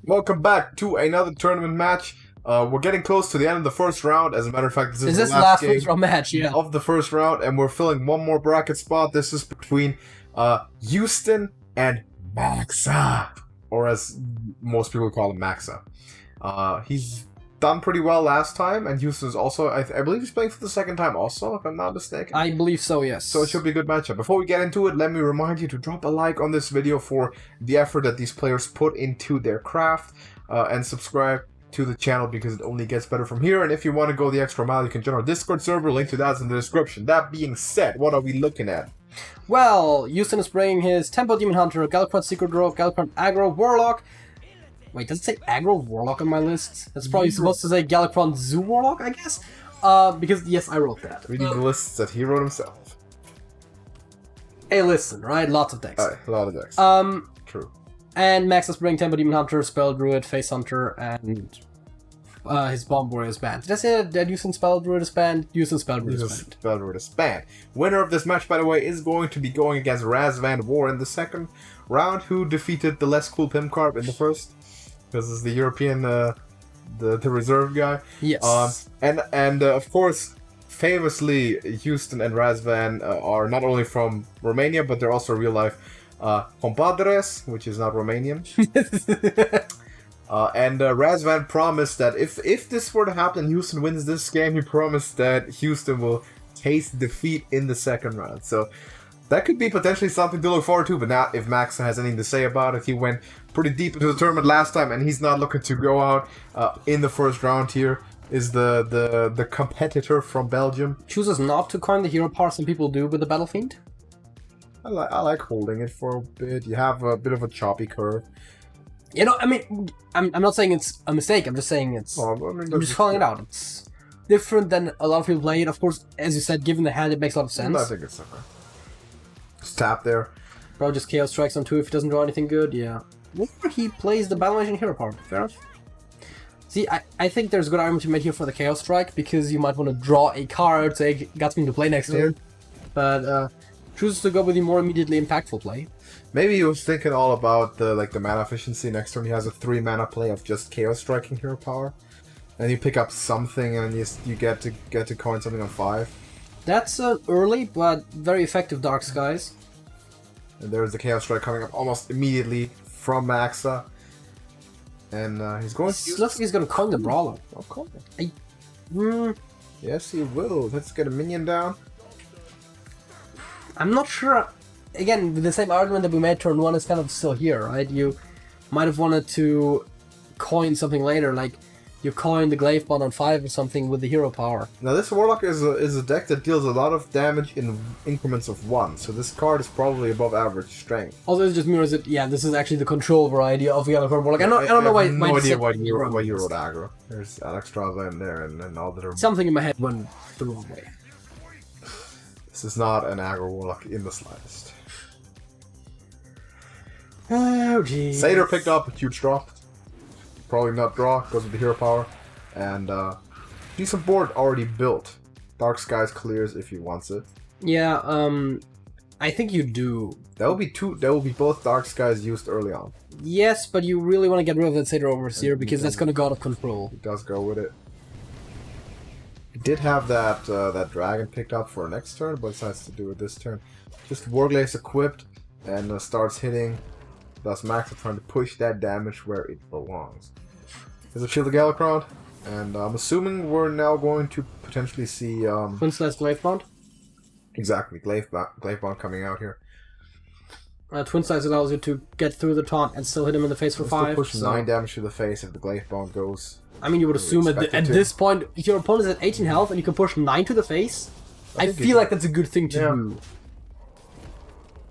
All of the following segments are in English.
Welcome back to another tournament match. We're getting close to the end of the first round. As a matter of fact, this is the last game first round match, yeah. of the first round, and we're filling one more bracket spot. This is between Iustin and Maxah, or as most people call him, Maxah. He's done pretty well last time, and Iustin's also, I believe he's playing for the second time also, if I'm not mistaken. I believe so, yes. So it should be a good matchup. Before we get into it, let me remind you to drop a like on this video for the effort that these players put into their craft, and subscribe to the channel because it only gets better from here. And if you want to go the extra mile, you can join our Discord server. Link to that's in the description. That being said, what are we looking at? Well, Iustin is bringing his Tempo Demon Hunter, Gallopant Secret Rogue, Gallopant Aggro Warlock. Wait, does it say Aggro Warlock on my list? That's probably supposed to say Gallopant Zoo Warlock, I guess? Because, yes, I wrote that. Reading the lists that he wrote himself. Hey, listen, right? Lots of decks. Alright, a lot of decks. True. And Max is bringing Tempo Demon Hunter, Spell Druid, Face Hunter, and his Bomb Warrior is banned. Did I say that Iustin Spell Druid is banned? Iustin Spell Druid is banned. Spell Druid is banned. Winner of this match, by the way, is going to be going against Razvan War in the second round, who defeated the less cool Pimcarp in the first. This is the European, the reserve guy. Yes. And of course, famously, Iustin and Razvan are not only from Romania, but they're also real life compadres, which is not Romanian. And Razvan promised that if this were to happen, Iustin wins this game, he promised that Iustin will taste defeat in the second round. So that could be potentially something to look forward to, but not if Maxah has anything to say about it. He went pretty deep into the tournament last time, and he's not looking to go out in the first round here. Is the competitor from Belgium. Chooses not to coin the hero power some people do with the Battle Fiend. I like holding it for a bit. You have a bit of a choppy curve. You know, I mean, I'm not saying it's a mistake. I'm just saying it's. I'm just calling it out. It's different than a lot of people play it. Of course, as you said, given the hand, it makes a lot of sense. I think it's okay. Just tap there. Probably just Chaos Strikes on 2 if he doesn't draw anything good, yeah. Or he plays the Battle Machine Hero Power. Fair enough. See, I think there's a good argument to make here for the Chaos Strike, because you might want to draw a card, say, got something to play next turn. But chooses to go with the more immediately impactful play. Maybe he was thinking all about the mana efficiency. Next turn he has a 3 mana play of just Chaos Striking Hero Power. And you pick up something and you get to coin something on 5. That's an early but very effective Dark Skies. And there's the Chaos Strike coming up almost immediately from Maxah. And he's going to use... Looks like he's going to coin the Brawler. Oh, coin it. Yes, he will. Let's get a minion down. I'm not sure. Again, the same argument that we made turn 1 is kind of still here, right? You might have wanted to coin something later, like you coin the Glaive Bond on 5 or something with the hero power. Now this Warlock is a deck that deals a lot of damage in increments of 1, so this card is probably above average strength. Also, it just mirrors it. Yeah, this is actually the control variety of the other card Warlock. I don't know why. I have no idea why you wrote aggro. There's Alexstrasza in there, and all that. Something in my head went the wrong way. This is not an aggro Warlock in the slightest. Oh jeez. Satyr picked up a huge draw. Probably not draw, goes with the hero power. And decent board already built. Dark Skies clears if he wants it. Yeah, I think you do. That will be both Dark Skies used early on. Yes, but you really want to get rid of that Satyr Overseer because that's gonna go out of control. He does go with it. He did have that dragon picked up for next turn, but decides to do it this turn. Just Warglaze equipped and starts hitting. Thus Maxah trying to push that damage where it belongs. There's a Shield of Galakrond, and I'm assuming we're now going to potentially see... Twin Slash Glaive Bond? Exactly, Glaive Bond coming out here. Twin Slash allows you to get through the taunt and still hit him in the face for 5. Push 9 damage to the face if the Glaive Bond goes. I mean, you would assume at this point, if your opponent is at 18 health and you can push 9 to the face, I feel like that's a good thing to do.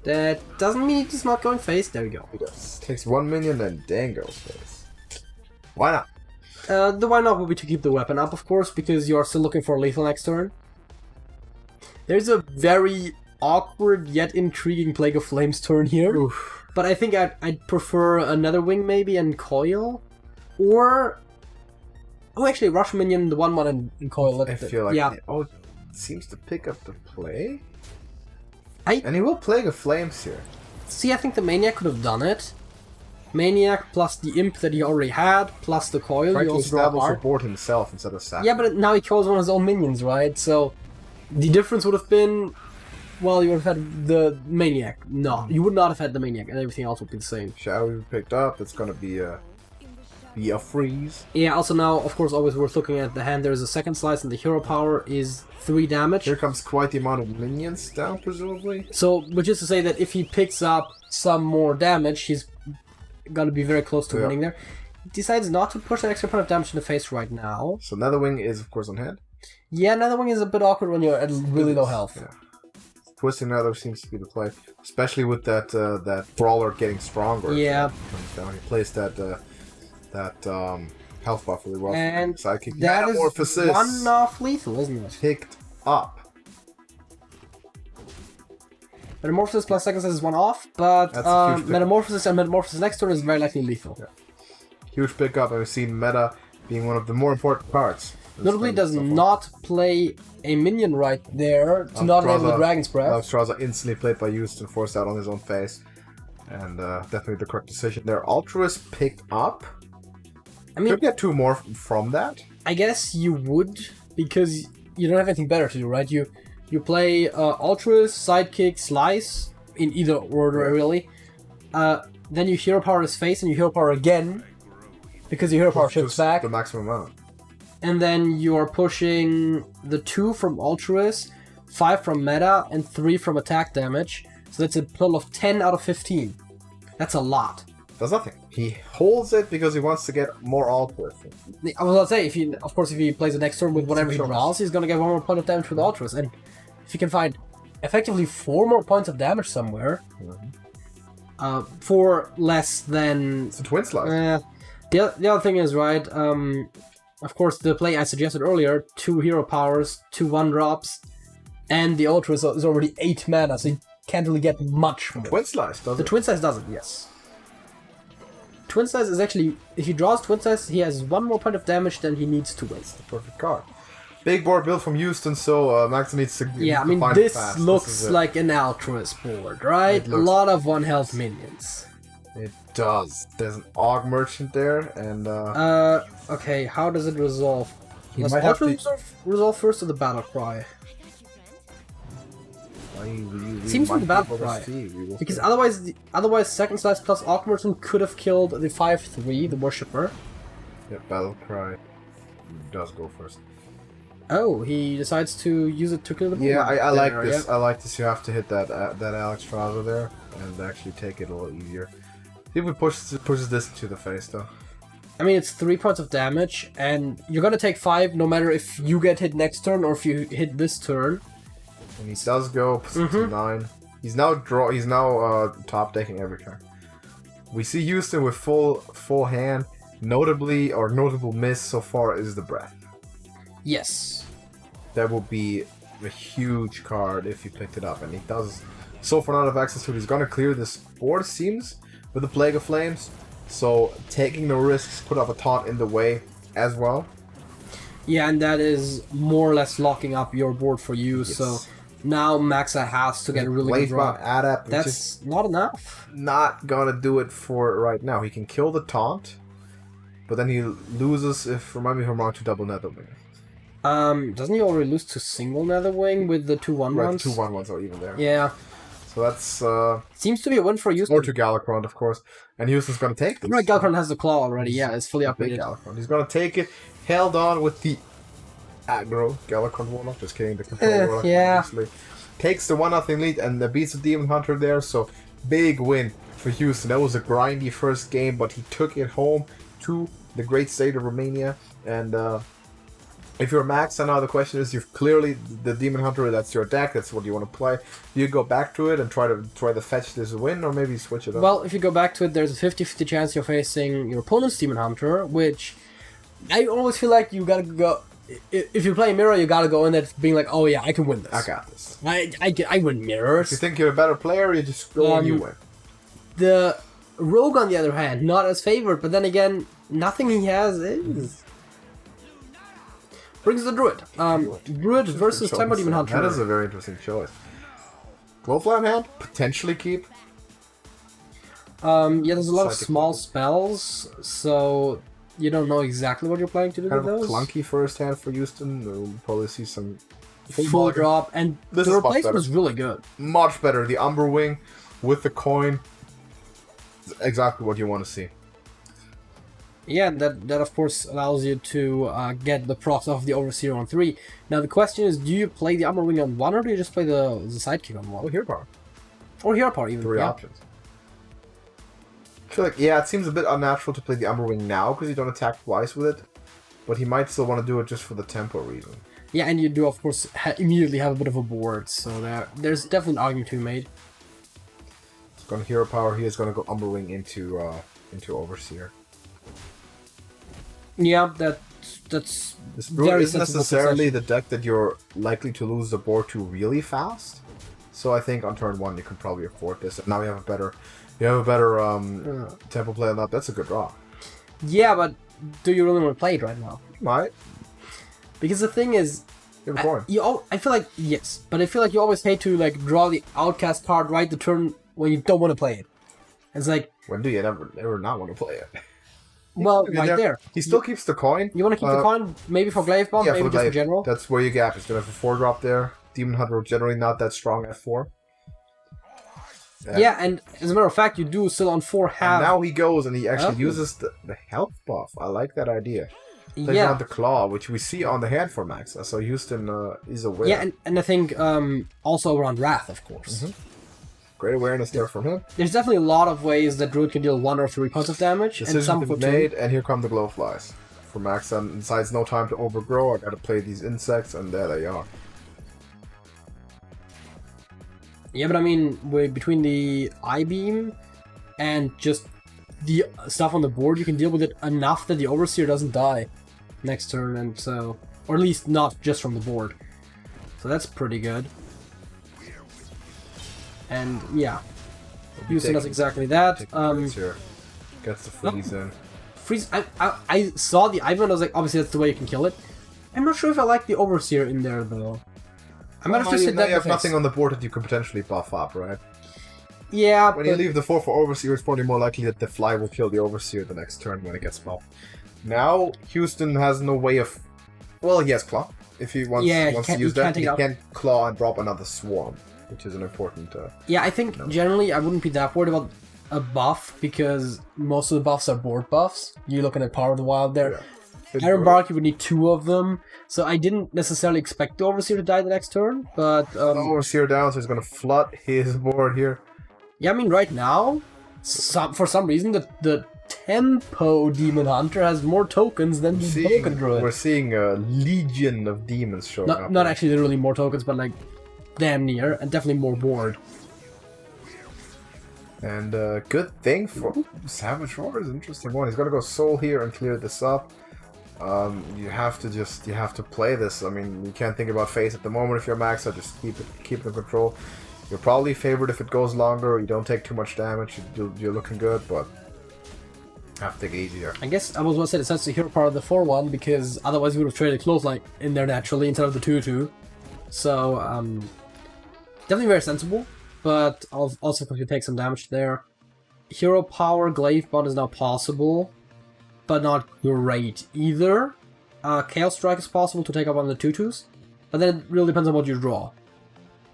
That doesn't mean he's not going face. There we go. He does. Takes 1 minion and then goes face. Why not? The why not would be to keep the weapon up, of course, because you're still looking for lethal next turn. There's a very awkward yet intriguing Plague of Flames turn here. Oof. But I think I'd prefer another Wing maybe and Coil. Or... Oh, actually, Rush Minion, the 1/1 and Coil. I feel like... Yeah. Oh, it seems to pick up the play? And he will Plague of Flames here. See, I think the Maniac could have done it. Maniac plus the Imp that he already had, plus the Coil. Trying You to also draw a establish a card. board himself instead of sacking. Yeah, but now he kills one of his own minions, right? So the difference would have been, well, you would have had the Maniac. No, you would not have had the Maniac, and everything else would be the same. Shadow picked up. It's gonna be a freeze. Yeah, also now, of course, always worth looking at the hand. There's a second slice, and the hero power is 3 damage. Here comes quite the amount of minions down, presumably. So, which is to say that if he picks up some more damage, he's gonna be very close to winning there. He decides not to push an extra point of damage in the face right now. So Netherwing is, of course, on hand. Yeah, Netherwing is a bit awkward when you're at really low health. Yeah. Twisting Nether seems to be the play, especially with that Brawler getting stronger. Yeah. Down. He plays that health buff really well. And Sidekick that is Metamorphosis one off lethal, isn't it? picked up. Metamorphosis plus second size is 1 off, but That's a huge Metamorphosis and Metamorphosis next turn is very likely lethal. Yeah. Huge pickup, and we've seen Meta being one of the more important cards. Notably does not play a minion right there to not enable the Dragon's Breath. Straza instantly played by Iustin, forced out on his own face. And definitely the correct decision there. Altruist picked up. I mean, Could get 2 more from that. I guess you would, because you don't have anything better to do, right? You play Altruist, Sidekick, Slice, in either order, really. Then you Hero Power his face, and you Hero Power again, because your Hero Power shifts back. The maximum amount. And then you are pushing the 2 from Altruist, 5 from Meta, and 3 from attack damage. So that's a total of 10 out of 15. That's a lot. Does nothing. He holds it because he wants to get more Altruist. I was about to say, if he plays the next turn with whatever he draws, he's gonna get 1 more point of damage with Altruist. And if he can find effectively 4 more points of damage somewhere, for less than... It's a twin slice. The other thing is, right, of course, the play I suggested earlier, 2 hero powers, 2 1-drops, and the Altruist is already 8 mana, so you can't really get much more. Twin slice, does The it? twin size doesn't, yes. Twin size is actually, if he draws twin size, he has 1 more point of damage than he needs to waste. The perfect card. Big board build from Iustin, so Maxah needs to. Yeah, I mean, find this fast. looks like an Altruist board, right? A lot of 1 health minions. It does. There's an Aug Merchant there, and Okay, how does it resolve? He Does might have Altruist resolve first or the Battle Cry? Seems like the Battle Cry. Because otherwise second slice plus Aug Merchant could have killed the 5/3, the Worshipper. Yeah, Battle Cry does go first. Oh, he decides to use it to kill the board. Yeah, I like there, this. yeah. I like this. You have to hit that Alex Straza there and actually take it a little easier. See if he pushes this to the face though. I mean, it's 3 points of damage, and you're gonna take 5 no matter if you get hit next turn or if you hit this turn. And he does go to 9. He's now top decking every turn. We see Iustin with full hand. Notable miss so far is the Breath. Yes. That will be a huge card if he picked it up, and he does so far not have access to it. He's gonna clear this board, seems, with the Plague of Flames. So taking the risks, put up a taunt in the way as well. Yeah, and that is more or less locking up your board for you. Yes. So now Maxah has to get a really good draw. Adept, which That's is not enough. not gonna do it for right now. He can kill the taunt, but then he loses, if remind me if I'm wrong, to double Netherwing. Doesn't he already lose to single Netherwing with the 2 1-1s? Right, 2 1-1s are even there. Yeah. So that's Seems to be a win for Iustin. or to Galakrond, of course, and Iustin's gonna take this. Right, Galakrond has the claw already. Yeah, it's fully Big upgraded. Galakrond. He's gonna take it. Held on with the aggro Galakrond Warlock. Just kidding. The control Warlock. yeah. Obviously. Takes the 1-0 lead and beats the Demon Hunter there. So big win for Iustin. That was a grindy first game, but he took it home to the great state of Romania. And if you're Maxah now, the question is, you've clearly the Demon Hunter. That's your deck. That's what you want to play. Do you go back to it and try to fetch this win, or maybe switch it up? Well, if you go back to it, there's a 50-50 chance you're facing your opponent's Demon Hunter, which I always feel like you gotta go. If you play Mirror, you gotta go in there being like, oh yeah, I can win this. I got this. I win Mirrors. If you think you're a better player, you just go and you win. The Rogue, on the other hand, not as favored, but then again, nothing he has is. Brings the Druid. Druid versus Tempo Demon Hunter. That is a very interesting choice. Glowflam hand? Potentially keep. Yeah, there's a lot of Psychic small weapon. spells, so you don't know exactly what you're planning to do Kind with of a those. clunky first hand for Iustin. We'll probably see some Full drop, and This the is much replacement better. is really good. Much better. The Umber Wing with the coin. Is exactly what you want to see. Yeah, that of course allows you to get the procs off the Overseer on 3. Now the question is, do you play the Umber Wing on 1 or do you just play the Sidekick on 1? Oh, hero power. Or Hero Power even. 3 yeah. options. I feel like, yeah, it seems a bit unnatural to play the Umber Wing now because you don't attack twice with it. But he might still want to do it just for the tempo reason. Yeah, and you do of course immediately have a bit of a board, so there's definitely an argument to be made. He's going to hero power. He is going to go Umber Wing into Overseer. Yeah, that's This very isn't sensible necessarily concession. the deck that you're likely to lose the board to really fast. So I think on turn 1 you can probably afford this. And now you have a better tempo play on that. That's a good draw. Yeah, but do you really want to play it right now? You might. Because the thing is, You have a coin. I feel like yes, but I feel like you always hate to like draw the Outcast card right the turn when you don't want to play it. It's like, When do you ever not want to play it? well, I mean, right there. He still keeps the coin. You want to keep the coin, maybe for Glaive Bomb, Yeah, maybe for the just in glaive. general. That's where you gap. He's gonna have a 4-drop there. Demon Hunter generally not that strong at 4. Yeah, and as a matter of fact, you do still on 4 have. And now he goes and he actually Oh. uses the health buff. I like that idea. Plays yeah, on the claw, which we see on the hand for Maxah. So Iustin is aware. yeah, and I think also around Wrath, of course. Great awareness there from him. There's definitely a lot of ways that Druid can deal 1 or 3 points of damage, and Decision some to for be 2. made, and here come the glowflies. For Maxah, and decides no time to overgrow. I gotta play these insects, and there they are. Yeah, but I mean, between the I-Beam and just the stuff on the board, you can deal with it enough that the Overseer doesn't die next turn, and so... Or at least not just from the board. So that's pretty good. And, yeah. Houston does exactly that. Here. Gets the freeze in. Freeze... I saw the I-Beam and I was like, obviously that's the way you can kill it. I'm not sure if I like the Overseer in there, though. I might have just said now that you have in the face. nothing on the board that you could potentially buff up, right? Yeah, When you leave the 4 for Overseer, it's probably more likely that the fly will kill the Overseer the next turn when it gets buffed. Now, Houston has no way of... Well, he has Claw. If he wants, wants to use that, he can Claw and drop another Swarm, which is an important... yeah, I think generally I wouldn't be that worried about a buff, because most of the buffs are board buffs. You're looking at Power of the Wild there. Yeah. Iron Bark, you would need 2 of them, so I didn't necessarily expect the Overseer to die the next turn, but... Overseer down, so he's going to flood his board here. yeah, I mean, right now, for some reason, the Tempo Demon Hunter has more tokens than the Token Druid. We're seeing a legion of demons showing up. Not actually literally more tokens, but like, damn near, and definitely more board. And good thing for Savage Roar is an interesting one. He's going to go Soul here and clear this up. You have to play this. I mean, you can't think about face at the moment if you're Maxah. Just keep it in control. You're probably favored if it goes longer. Or you don't take too much damage. You're looking good, but have to take it easier. I guess I was going to say it's such a hero part of the 4-1 because otherwise we would have traded Clothesline in there naturally instead of the 2-2. So definitely very sensible, but also because you take some damage there. Hero Power Glaive Bond is now possible, but not great either. Chaos Strike is possible to take up on the 2-2s, but then it really depends on what you draw.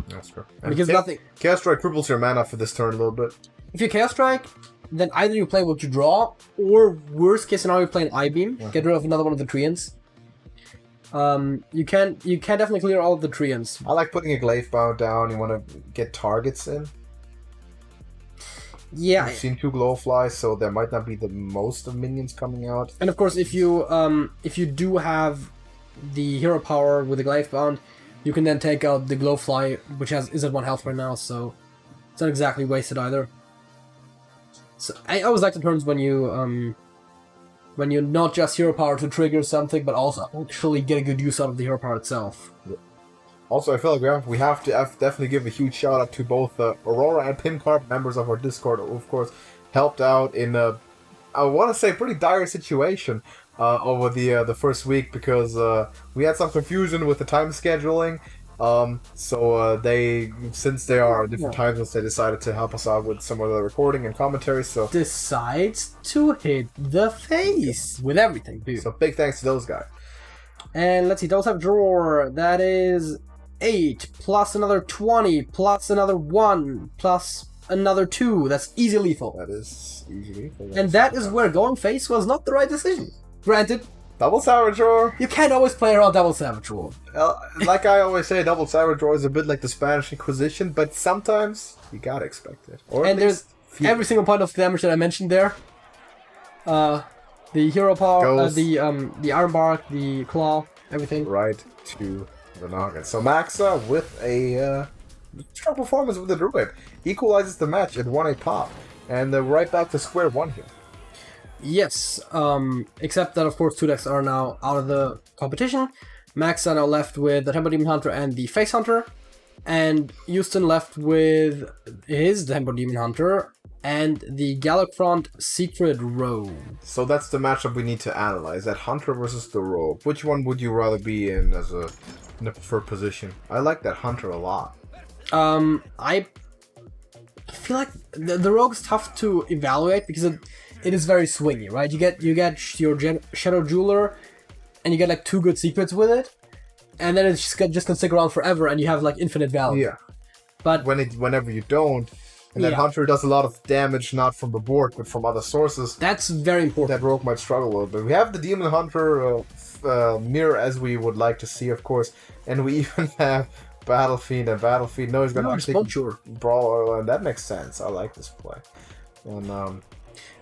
That's true. Because nothing. Chaos Strike cripples your mana for this turn a little bit. If you Chaos Strike, then either you play what you draw, or worst case scenario, you play an I-Beam, get rid of another one of the Treants. You can definitely clear all of the Treants. I like putting a Glaive Bound down. You want to get targets in. Yeah. I've seen 2 Glowflies, so there might not be the most of minions coming out. And of course, if you do have the hero power with the Glaive Bound, you can then take out the Glowfly, which is at 1 health right now, so it's not exactly wasted either. So I always like the turns when you not just hero power to trigger something, but also actually get a good use out of the hero power itself. Also, I feel like we have to definitely give a huge shout out to both Aurora and Pincarp, members of our Discord, who of course helped out in a, I want to say, pretty dire situation over the first week, because we had some confusion with the time scheduling, Since they are different time zones, they decided to help us out with some of the recording and commentary. So decides to hit the face with everything, dude. So big thanks to those guys. And let's see, those have drawer. That is 8 plus another 20 plus another 1 plus another 2. That's easy lethal. That is easy lethal. And that is where going face was not the right decision. Granted, double Savage Roar. You can't always play around double Savage Roar. Like I always say, double Savage Roar is a bit like the Spanish Inquisition, but sometimes you gotta expect it. And there's every single point of damage that I mentioned there. The hero power, the Iron Bark, the Claw, everything. Right to the noggin. So Maxah with a strong performance with the Druid. Equalizes the match at 1-8 pop. And right back to square one here. Yes, except that of course two decks are now out of the competition. Maxah now left with the Tempo Demon Hunter and the Face Hunter, and Iustin left with his Tempo Demon Hunter and the Galacront Secret Rogue. So that's the matchup we need to analyze, that Hunter versus the Rogue. Which one would you rather be in as in the preferred position? I like that Hunter a lot. I feel like the Rogue's tough to evaluate because it is very swingy, right? You get your Shadow Jeweler, and you get like 2 good secrets with it, and then it's just can stick around forever, and you have like infinite value. Yeah. But whenever you don't, and that Hunter does a lot of damage not from the board but from other sources. That's very important. That Rogue might struggle a little bit. We have the Demon Hunter mirror as we would like to see, of course, and we even have Battle Fiend, and Battle Fiend knows he's gonna take Brawler, and that makes sense. I like this play. And now,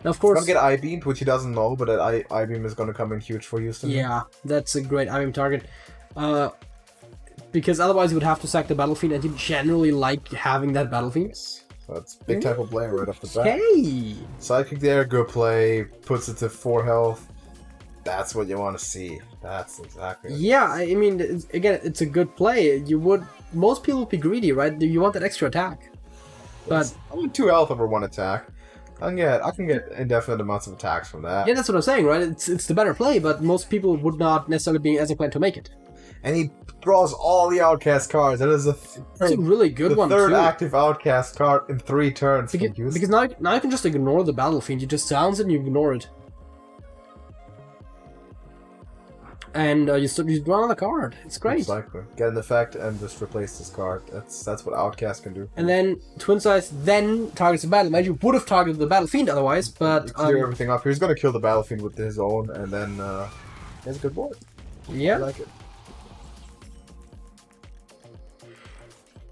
of course, he's gonna get I-beamed, which he doesn't know, but that I-beam is gonna come in huge for Iustin. Yeah, that's a great I-beam target. Because otherwise he would have to sack the Battle Fiend, and he generally like having that Battle Fiend. So that's big type of play right off the bat. Hey! Sidekick there, good play, puts it to 4 health. That's what you want to see. That's exactly what Yeah, I mean, again, it's a good play. Most people would be greedy, right? You want that extra attack. But I want 2 health over 1 attack. I can get indefinite amounts of attacks from that. Yeah, that's what I'm saying, right? It's the better play, but most people would not necessarily be as inclined to make it. And he draws all the Outcast cards. That is It's a really good one, the third too. active Outcast card in 3 turns. Because now you can just ignore the Battle Fiend. You just sounds it and you ignore it. And you draw another card. It's great. Exactly. Get an effect and just replace this card. That's what Outcast can do. And then Twin Size then targets the Battle Mage. You would have targeted the Battle Fiend otherwise, but clear everything up. He's gonna kill the Battle Fiend with his own, and then he has a good board. Yeah. I like it.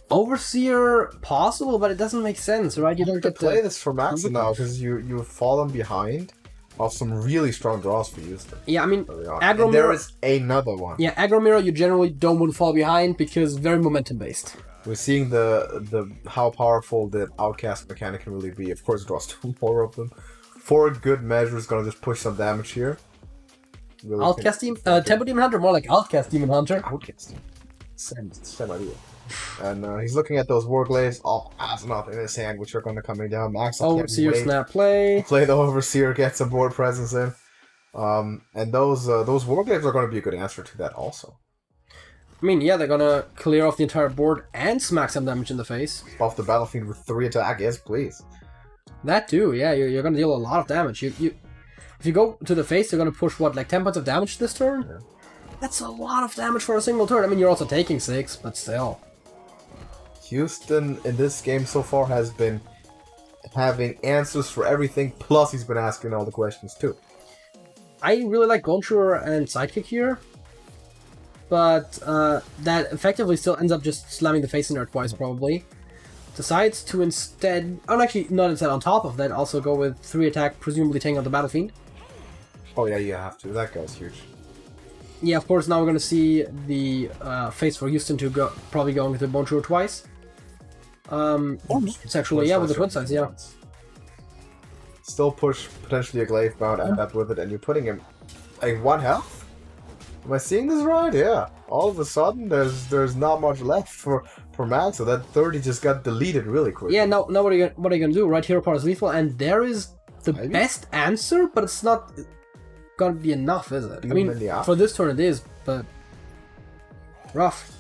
Overseer possible, but it doesn't make sense, right? You don't get to play this for Maxah now because you've fallen behind of some really strong draws for Iustin. Yeah, I mean, Aggro Mirror. There is another one. Yeah, Aggro Mirror you generally don't want to fall behind because very momentum based. We're seeing the how powerful the Outcast mechanic can really be. Of course, it draws 2 more of them. For good measure, is gonna just push some damage here. Really Outcast Demon, Tempo Demon Hunter, more like Outcast Demon Hunter. Outcast Demon. Same idea. And he's looking at those Warglaives. Oh, has nothing in his hand, which are going to coming down. Maxah Overseer snap play. Play the Overseer, get some board presence in. And those Warglaives are going to be a good answer to that also. I mean, yeah, they're going to clear off the entire board and smack some damage in the face. Off the Battlefield with 3 attack, yes, please. That too, yeah, you're going to deal a lot of damage. If you go to the face, you're going to push, what, like 10 points of damage this turn? Yeah. That's a lot of damage for a single turn. I mean, you're also taking 6, but still. Iustin in this game so far has been having answers for everything, plus he's been asking all the questions too. I really like Gonchur and Sidekick here, but that effectively still ends up just slamming the face in there twice probably. Decides to instead, actually not instead, on top of that, also go with 3 attack, presumably taking out the Battle Fiend. Oh yeah, you have to. That guy's huge. Yeah, of course, now we're going to see the face for Iustin to probably going with the Bonjour twice. It's actually, yeah, with the Twin Size, yeah. Still push potentially a Glaive Bound and that with it, and you're putting him like 1 health? Am I seeing this right? Yeah. All of a sudden, there's not much left for Max, so that 30 just got deleted really quick. Yeah, now what are you gonna do? Right, Hero Power is lethal, and there is the best answer, but it's not gonna be enough, is it? I mean, for this turn it is, but rough.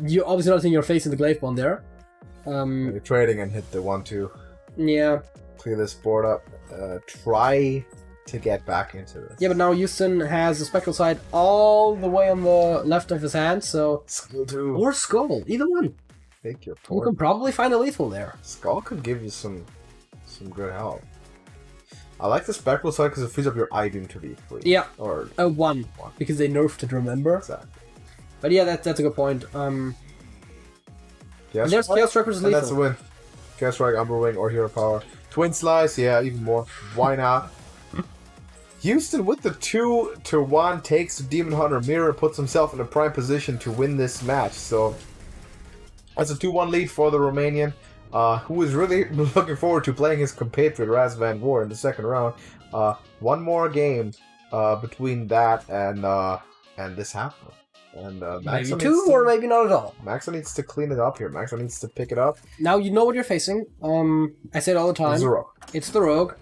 you're obviously not seeing your face in the glaive bond there. You're trading and hit the 1-2. Yeah. Clear this board up. Try to get back into this. Yeah, but now Iustin has the spectral side all the way on the left of his hand, so... Skull 2. Or Skull, either one. Take your You point. can probably find a lethal there. Skull could give you some good help. I like the spectral side because it frees up your I-beam to be free. Yeah. Or One. Because they nerfed it, remember? exactly. But yeah, that's a good point. Yes, There's Chaos Strike, which is and lethal. that's a win. Chaos Strike, Umber Wing, or Hero Power. Twin Slice, yeah, even more. Why not? Iustin with the 2-1 takes the Demon Hunter Mirror, puts himself in a prime position to win this match. So that's a 2-1 lead for the Romanian, who is really looking forward to playing his compatriot Raz Van War in the second round. One more game between that and this happening. And Maybe two, or maybe not at all. Maxah needs to clean it up here. Maxah needs to pick it up. Now you know what you're facing. I say it all the time. It's the Rogue. It's the Rogue.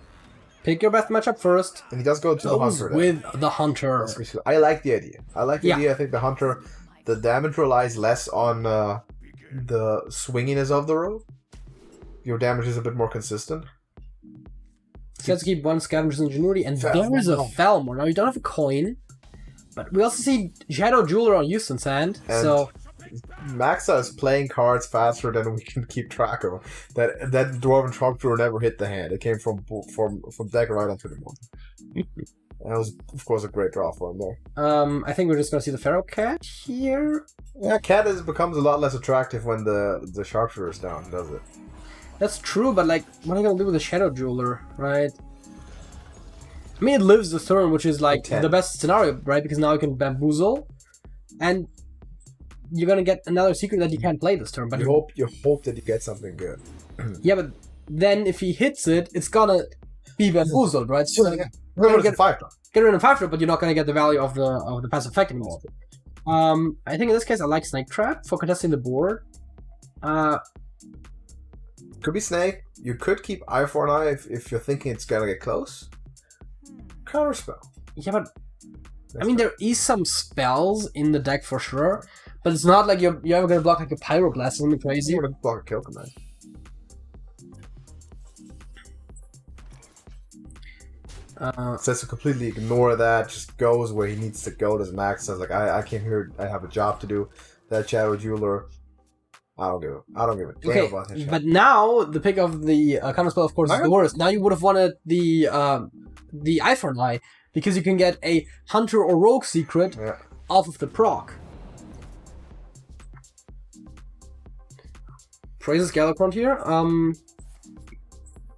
Pick your best matchup first. And he does go to the Hunter. With the Hunter. I like the idea. I think the Hunter, the damage relies less on the swinginess of the Rogue. Your damage is a bit more consistent. So you have to keep one Scavenger's Ingenuity, and there is a Felmore. Now you don't have a coin, but we also see Shadow Jeweler on Iustin's hand, And so... Maxah is playing cards faster than we can keep track of. That Dwarven Trumpeter never hit the hand. It came from deck right onto the board. That was, of course, a great draw for him there. I think we're just gonna see the Pharaoh Cat here. Yeah, Cat becomes a lot less attractive when the Sharpshooter is down, does it? That's true, but like, what are you gonna do with the Shadow Jeweler, right? I mean, it lives the turn, which is like the best scenario, right? Because now you can bamboozle, and you're gonna get another secret that you can't play this turn. But you hope that you get something good. Yeah, but then if he hits it, it's gonna be bamboozled, right? So Get rid of 5-drop, but you're not gonna get the value of the passive effect anymore. I think in this case I like Snake Trap for contesting the board. Could be Snake. You could keep Eye for an Eye if you're thinking it's gonna get close. Counterspell. Yeah, but I mean there is some spells in the deck for sure, but it's not like you're ever gonna block like a Pyroblast or something crazy. You would block a Kill Command. Says to completely ignore that, just goes where he needs to go. Does Max says like I came here, I have a job to do. That Shadow Jeweler, I don't give a damn about that. But now the pick of the counterspell, of course, is the worst. Now you would have wanted the Eye for an Eye because you can get a Hunter or Rogue secret off of the proc. Praises Galakrond here.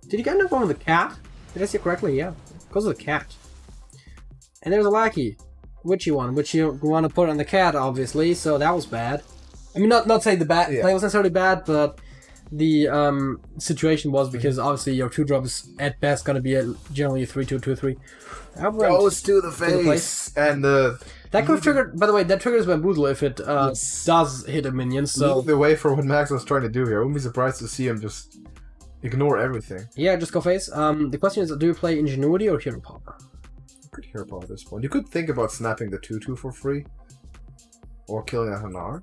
Did you get another one with the cat? Did I see it correctly? Yeah. Because of the cat. And there's a lackey. Witchy one, which you want to put on the cat, obviously, so that was bad. I mean, not say the play was necessarily bad, but the situation was because obviously your 2-drop is at best going to be generally a 3-2, 2-3. Goes to the face, and that could have triggered, by the way, that triggers Bamboozle if it does hit a minion, so... Move away from what Max was trying to do here. I wouldn't be surprised to see him just ignore everything. Yeah, just go face. The question is, do you play Ingenuity or Hero Power? You could Hero Power at this point. You could think about snapping the 2-2 for free. Or killing a Hanar.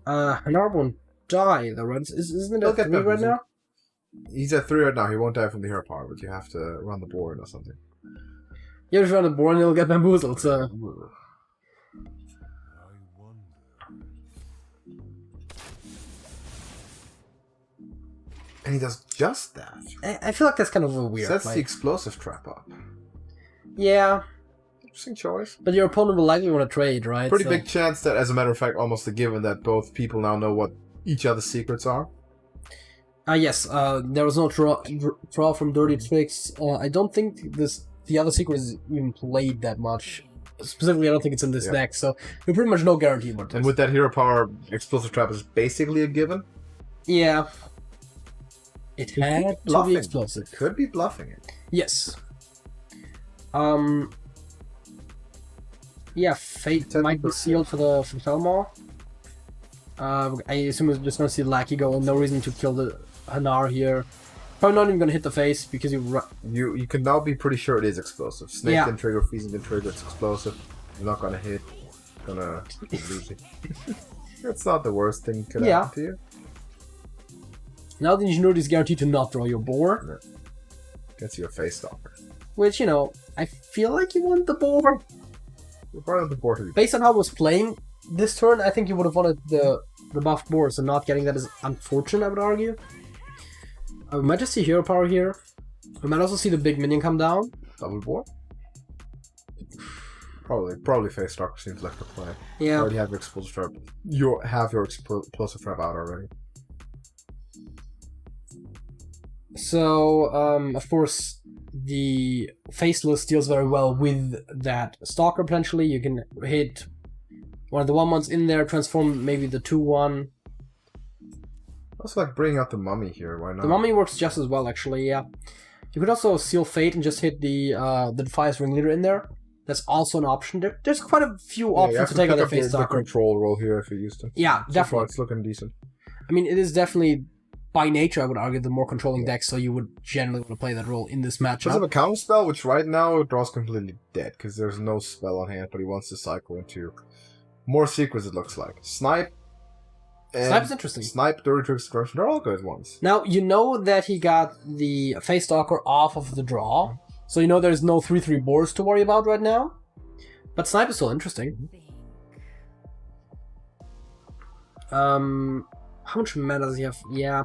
Hanar won't die, though, right? Isn't it at 3 right now? He's at 3 right now. He won't die from the Hero Power, but you have to run the board or something. Yeah, if you run the board, he'll get bamboozled, so... And he does just that. I feel like that's kind of a weird Sets play. the explosive trap up. Yeah. Interesting choice. But your opponent will likely want to trade, right? Pretty big chance that, as a matter of fact, almost a given that both people now know what each other's secrets are. Yes, there was no draw from Dirty Tricks. I don't think the other secret is even played that much. Specifically, I don't think it's in this deck, so there's pretty much no guarantee about this. And with that Hero Power, explosive trap is basically a given. Yeah. It had to be explosive. Could be bluffing it. Yes. Yeah, Fate might be sealed for Felmore. I assume we're just gonna see the Lackey go, no reason to kill the Hanar here. Probably not even gonna hit the face because you can now be pretty sure it is explosive. Snake can trigger, Freezing can trigger, it's explosive. You're not gonna hit. Gonna lose it. It's not the worst thing could Yeah. happen to you. Now the Ingenuity is guaranteed to not draw your boar. Gets you a face stalker. Which, you know, I feel like you want the boar. You're part of the board to be. Based on how I was playing this turn, I think you would have wanted the buffed boar, so not getting that is unfortunate, I would argue. We might just see hero power here. We might also see the big minion come down. Double board? Probably face stalker seems like the play. Yeah. You already have your explosive trap. You have your explosive trap out already. So, of course, the Faceless deals very well with that Stalker, potentially. You can hit one of the 1/1s in there, transform maybe the 2/1. Also, like, bring out the mummy here, why not? The Mummy works just as well, actually, yeah. You could also Seal Fate and just hit the Defiance Ringleader in there. That's also an option. There's quite a few options to take out the Face the Stalker. control roll here if you used to. Yeah, So far, definitely. it's looking decent. I mean, it is definitely, by nature, I would argue, the more controlling deck, so you would generally want to play that role in this Does have matchup. a counter spell, which right now draws completely dead, because there's no spell on hand, but he wants to cycle into more secrets, it looks like. Snipe. Snipe is interesting. Snipe, Dirty Tricks, Destruction, they're all good ones. Now, you know that he got the Face Stalker off of the draw, so you know there's no 3/3 boards to worry about right now. But Snipe is still interesting. How much mana does he have? Yeah.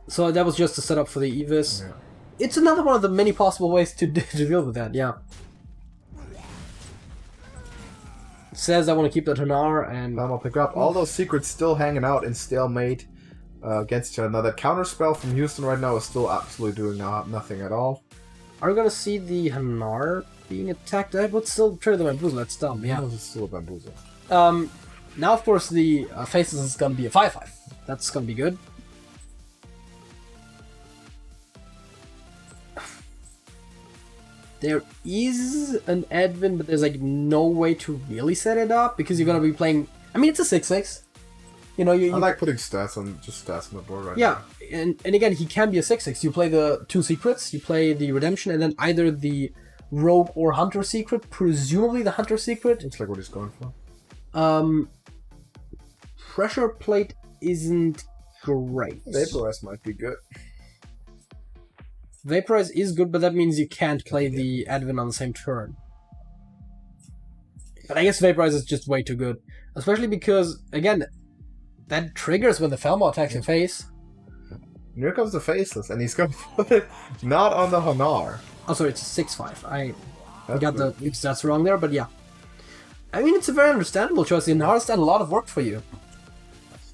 So that was just a setup for the Evis. Yeah. It's another one of the many possible ways to deal with that, yeah. Says I want to keep the Tanar, and I'll pick up. All those secrets still hanging out in stalemate against each other. Now, that counter spell from Houston right now is still absolutely doing nothing at all. are we gonna see the Hanar being attacked? That would still trigger the Bamboozle, that's dumb, yeah. It's still a bamboozle. Now, of course, the Faces is gonna be a 5/5. That's gonna be good. There is an Edwin, but there's like no way to really set it up because you're gonna be playing. I mean, it's a 6/6. You know, I like putting stats on the board right now. yeah, and again, he can be a 6/6. You play the 2 secrets, you play the Redemption, and then either the Rogue or Hunter secret. Presumably the Hunter secret. Looks like what he's going for. Pressure Plate isn't great. Vaporize might be good. Vaporize is good, but that means you can't play the Advent on the same turn. But I guess Vaporize is just way too good. Especially because, again, that triggers when the Felmo attacks your face. And here comes the Faceless, and he's going to put it not on the Hanar. Oh, sorry, it's a 6/5. I That's got good. the stats wrong there, but yeah. I mean, it's a very understandable choice. The Hanar's done a lot of work for you.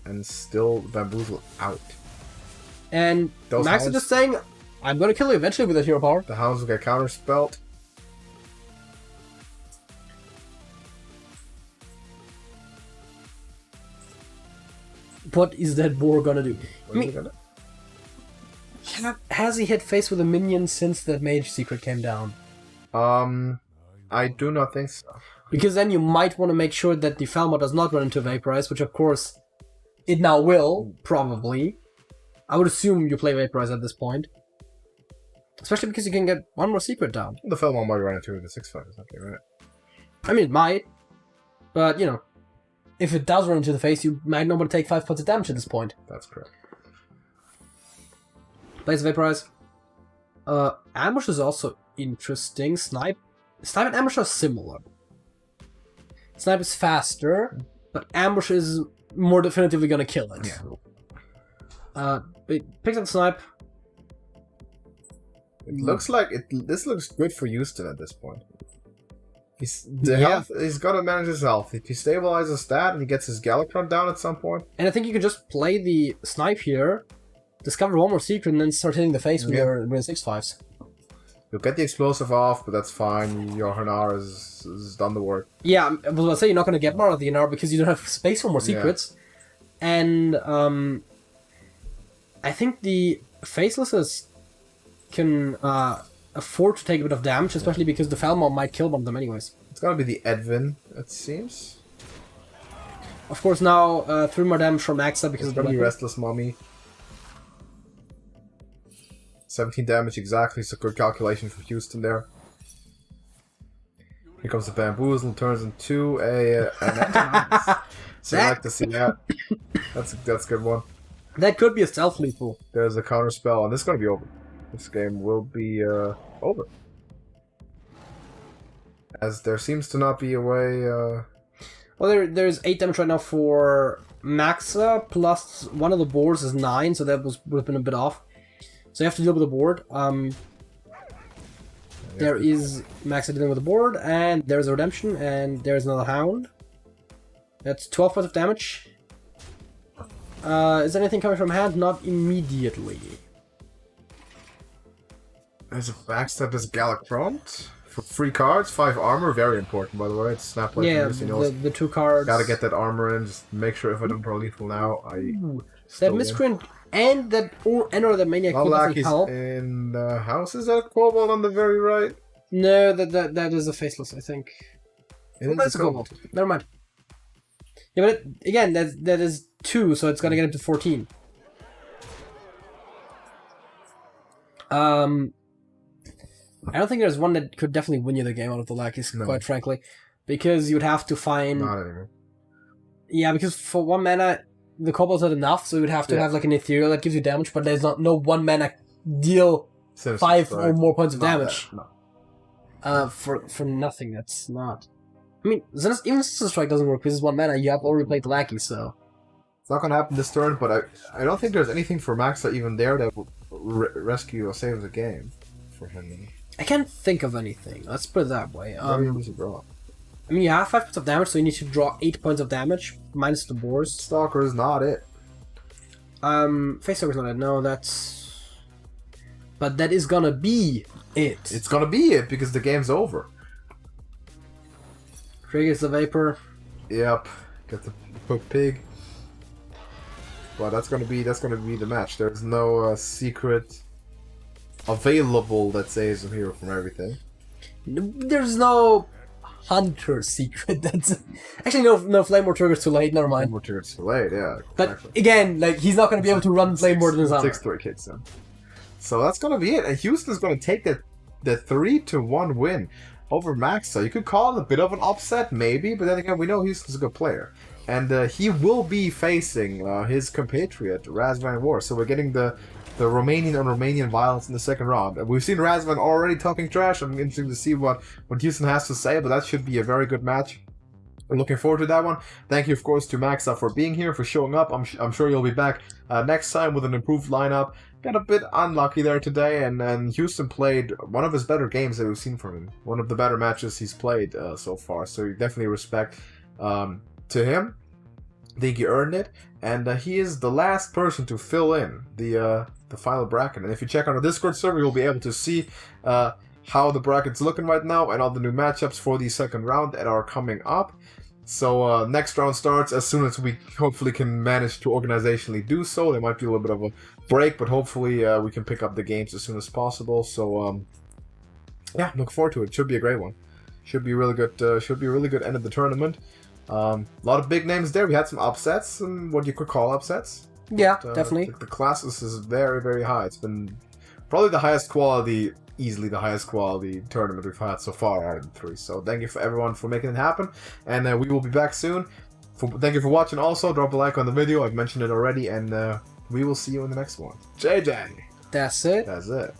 And still Bamboozle out. And Those Max is hounds- just saying, I'm gonna kill you eventually with that hero power. The Hounds will get counterspelled. What is that boar gonna do? What is he gonna- Has he hit face with a minion since that mage secret came down? I do not think so. Because then you might want to make sure that the Falmo does not run into Vaporize, which of course it now will, probably. I would assume you play Vaporize at this point. Especially because you can get one more secret down. The Felmon might run into the 6/5 or something, right? I mean, it might. But, you know, if it does run into the face, you might not want to take 5 points of damage at this point. That's correct. Plays Vaporize. Ambush is also interesting. Snipe and Ambush are similar. Snipe is faster, but Ambush is more definitively gonna kill it. It picks up Snipe. It looks like this looks good for Houston at this point. He's got to manage his health. If he stabilizes stat and he gets his Galactron down at some point. And I think you can just play the Snipe here, discover one more secret, and then start hitting the face with your 6/5s. You'll get the explosive off, but that's fine. Your Hanar has done the work. Yeah, I was gonna say you're not gonna get more of the NR because you don't have space for more secrets. And I think the Facelesses can afford to take a bit of damage, especially because the Falmo might kill one of them anyways. It's gonna be the Edwin, it seems. Of course, now 3 more damage from Maxah because It's of the gonna be weapon. Restless Mummy. 17 damage exactly, so good calculation for Houston there. Here comes the Bamboozle, turns into an So I like to see that. That's a good one. That could be a stealth lethal. There's a counter spell, and this is gonna be over. This game will be over. As there seems to not be a way. Well, there's 8 damage right now for Maxah, plus one of the boards is 9, so that would have been a bit off. So you have to deal with the board. There is Maxah dealing with the board, and there's a redemption, and there's another hound. That's 12 points of damage. Is anything coming from hand? Not immediately. There's a backstab, there's a Galacront. For 3 cards, 5 armor, very important by the way. It's snap like the 2 cards. Gotta get that armor in, just make sure if I don't draw lethal now, that miscreant and that or that maniac could definitely help. In the house, is that a kobold on the very right? No, that is a faceless, I think. That's a kobold. Never mind. Yeah, but again, that is 2, so it's gonna get up to 14. I don't think there's one that could definitely win you the game out of the lackeys, quite frankly. Because you would have to find... Not anymore. Yeah, because for 1 mana, the kobold's not enough, so you would have to have like an ethereal that gives you damage, but there's no 1 mana deal 5 or more points of damage. For nothing, that's not... I mean, even Sinister Strike doesn't work because it's 1 mana, you have already played the lackey, so... It's not gonna happen this turn, but I don't think there's anything for Maxah even there that will rescue or save the game for him. I can't think of anything. Let's put it that way. I mean, you have 5 points of damage, so you need to draw 8 points of damage, minus the boars. Stalker is not it. Face Stalker's not it. No, that's... But that is gonna be it. It's gonna be it, because the game's over. Triggers the Vapor. Yep. Get the hook pig. Well, that's gonna be the match. There's no secret available that saves him here from everything. There's no hunter secret. That's actually no flame war triggers too late. Never mind. Flame war triggers too late. Yeah. But again, like he's not going to be able to run flame war in his armor. 6-3 kicks him. So that's going to be it. And Houston's going to take the 3-1 win over Maxah. You could call it a bit of an upset, maybe, but then again, we know Houston's a good player. And he will be facing his compatriot, Razvan War. So we're getting the Romanian on Romanian violence in the second round. And we've seen Razvan already talking trash. I'm interested to see what Houston has to say, but that should be a very good match. I'm looking forward to that one. Thank you, of course, to Maxah for being here, for showing up. I'm sure you'll be back next time with an improved lineup. Got a bit unlucky there today, and Houston played one of his better games that we've seen from him. One of the better matches he's played so far. So definitely respect to him. I think he earned it, and he is the last person to fill in the final bracket. And if you check on our Discord server, you'll be able to see how the bracket's looking right now and all the new matchups for the second round that are coming up. So next round starts as soon as we hopefully can manage to organizationally do so. There might be a little bit of a break, but hopefully we can pick up the games as soon as possible. So yeah, look forward to it. Should be a great one. Should be really good. Should be a really good end of the tournament. A lot of big names there. We had some upsets, and what you could call upsets. Yeah, but, definitely. The classes is very, very high. It's been probably the highest quality, easily the highest quality tournament we've had so far out of the 3. So thank you for everyone for making it happen, and we will be back soon. Thank you for watching also. Drop a like on the video. I've mentioned it already, and we will see you in the next one. JJ! That's it. That's it.